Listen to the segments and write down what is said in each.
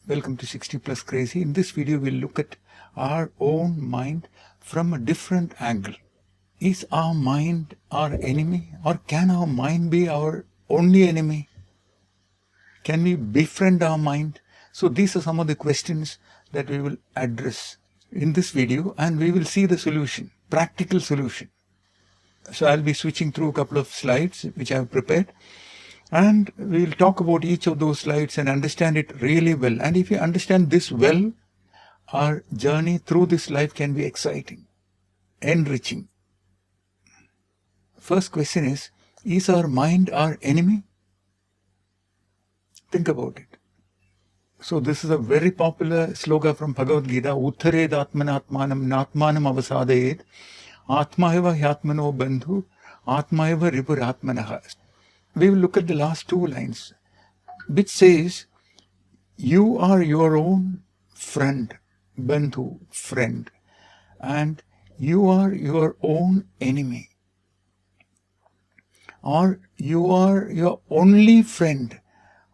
Welcome to 60 Plus Crazy. In this video, we'll look at our own mind from a different angle. Is our mind our enemy, or can our mind be our only enemy? Can we befriend our mind? So these are some of the questions that we will address in this video, and we will see the solution, practical solution. So I'll be switching through a couple of slides which I have prepared, and we'll talk about each of those slides and understand it really well. And if you understand this well, our journey through this life can be exciting, enriching. First question is our mind our enemy? Think about it. So this is a very popular slogan from Bhagavad Gita, Uttared Atmanatmanam Natmanam Avasadayed Atmaeva Hyatmano Bandhu Atmaeva Ripuratmanaha. We will look at the last two lines, which says, you are your own friend, Bandhu, friend, and you are your own enemy. Or you are your only friend,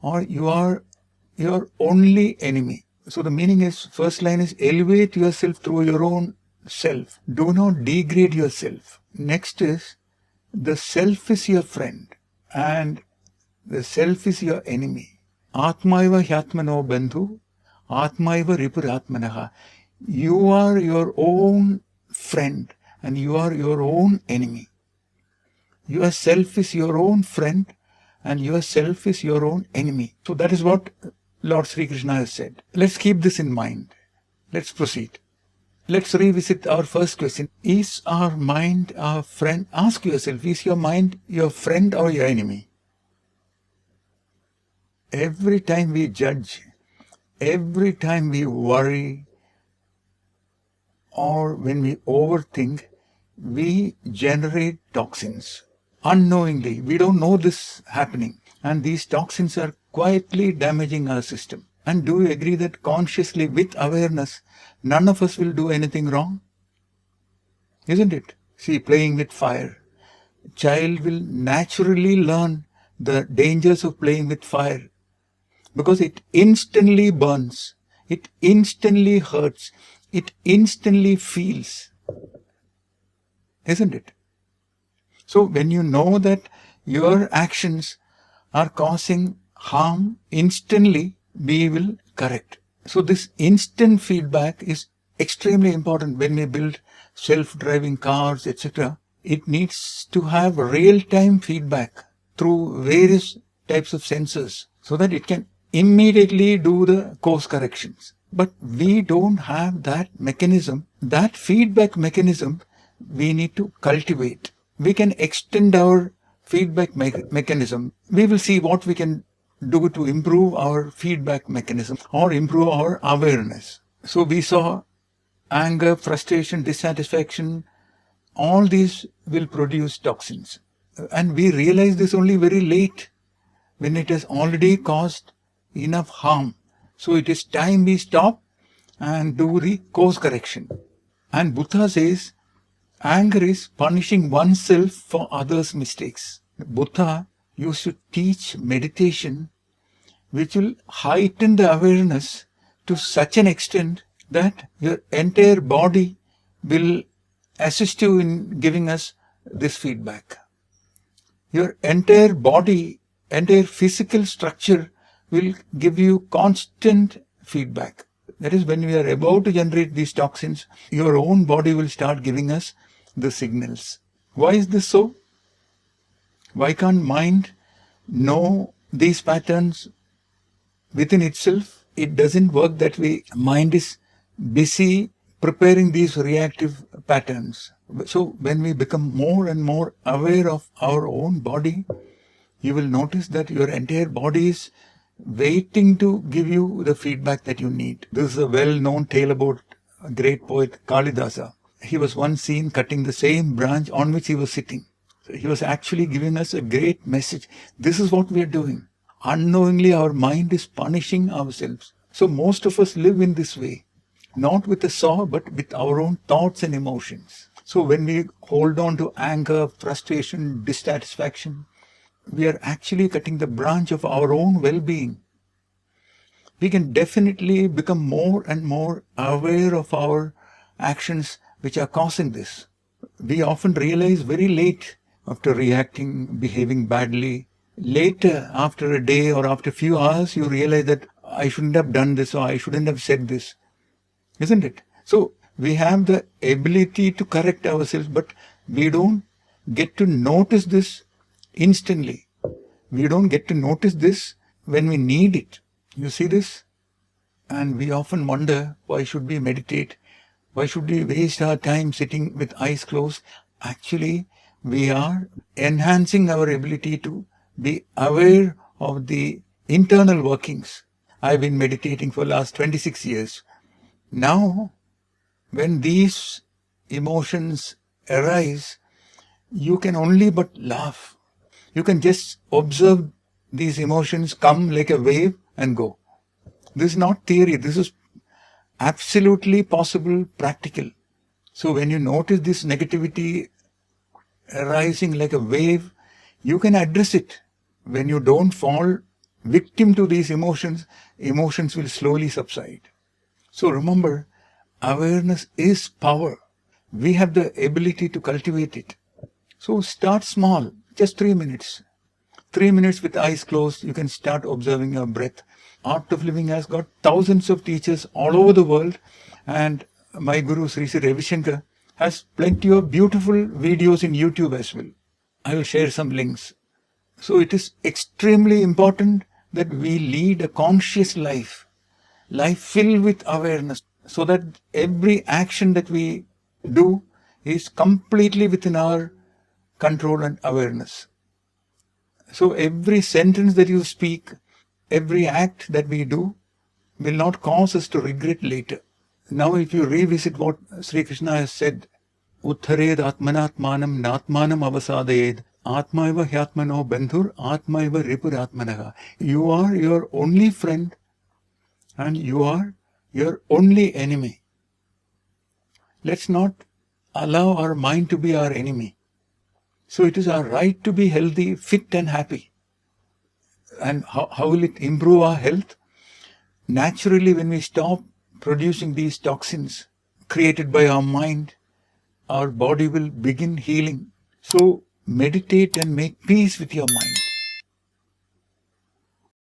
or you are your only enemy. So the meaning is, first line is, elevate yourself through your own self. Do not degrade yourself. Next is, the self is your friend and the self is your enemy. Atmaiva hyatmano bandhu, atmaiva ripuratmanaha. You are your own friend and you are your own enemy. Your self is your own friend and your self is your own enemy. So that is what Lord Sri Krishna has said. Let's keep this in mind. Let's proceed. Let's revisit our first question. Is our mind our friend? Ask yourself, is your mind your friend or your enemy? Every time we judge, every time we worry, or when we overthink, we generate toxins. Unknowingly, we don't know this happening. And these toxins are quietly damaging our system. And do you agree that consciously, with awareness, none of us will do anything wrong? Isn't it? See, playing with fire. A child will naturally learn the dangers of playing with fire because it instantly burns, it instantly hurts, it instantly feels. Isn't it? So when you know that your actions are causing harm, instantly we will correct. So this instant feedback is extremely important when we build self-driving cars, etc. It needs to have real-time feedback through various types of sensors so that it can immediately do the course corrections. But we don't have that mechanism. That feedback mechanism we need to cultivate. We can extend our feedback mechanism. We will see what we can do to improve our feedback mechanism or improve our awareness. So we saw anger, frustration, dissatisfaction, all these will produce toxins. And we realize this only very late, when it has already caused enough harm. So it is time we stop and do the course correction. And Buddha says, anger is punishing oneself for others' mistakes. Buddha used to teach meditation which will heighten the awareness to such an extent that your entire body will assist you in giving us this feedback. Your entire body, entire physical structure will give you constant feedback. That is, when we are about to generate these toxins, your own body will start giving us the signals. Why is this so? Why can't mind know these patterns within itself? It doesn't work that way. Mind is busy preparing these reactive patterns. So when we become more and more aware of our own body, you will notice that your entire body is waiting to give you the feedback that you need. This is a well-known tale about a great poet, Kalidasa. He was once seen cutting the same branch on which he was sitting. So he was actually giving us a great message. This is what we are doing. Unknowingly, our mind is punishing ourselves. So most of us live in this way, not with a saw, but with our own thoughts and emotions. So when we hold on to anger, frustration, dissatisfaction, we are actually cutting the branch of our own well-being. we can definitely become more and more aware of our actions which are causing this. We often realize very late after reacting, behaving badly. Later, after a day or after a few hours, you realize that I shouldn't have done this or I shouldn't have said this. Isn't it? So we have the ability to correct ourselves, but we don't get to notice this instantly. We don't get to notice this when we need it. You see this? And we often wonder, why should we meditate? Why should we waste our time sitting with eyes closed? Actually, we are enhancing our ability to be aware of the internal workings. I've been meditating for the last 26 years. Now, when these emotions arise, you can only but laugh. You can just observe these emotions come like a wave and go. This is not theory. This is absolutely possible, practical. So when you notice this negativity arising like a wave, you can address it. When you don't fall victim to these emotions, emotions will slowly subside. So remember, awareness is power. We have the ability to cultivate it. So start small, just 3 minutes. 3 minutes with eyes closed, you can start observing your breath. Art of Living has got thousands of teachers all over the world, and my guru Sri Sri Ravi Shankar has plenty of beautiful videos in YouTube as well. I will share some links. So it is extremely important that we lead a conscious life filled with awareness, so that every action that we do is completely within our control and awareness. So every sentence that you speak, every act that we do will not cause us to regret later. Now if you revisit what Sri Krishna has said, Utthared atmanatmanam natmanam avasadayed atmaiva hyatmano bandhur atmaiva ripuratmanaha. You are your only friend and you are your only enemy. Let's not allow our mind to be our enemy. So it is our right to be healthy, fit and happy. And how will it improve our health? Naturally, when we stop producing these toxins created by our mind, our body will begin healing. So meditate and make peace with your mind.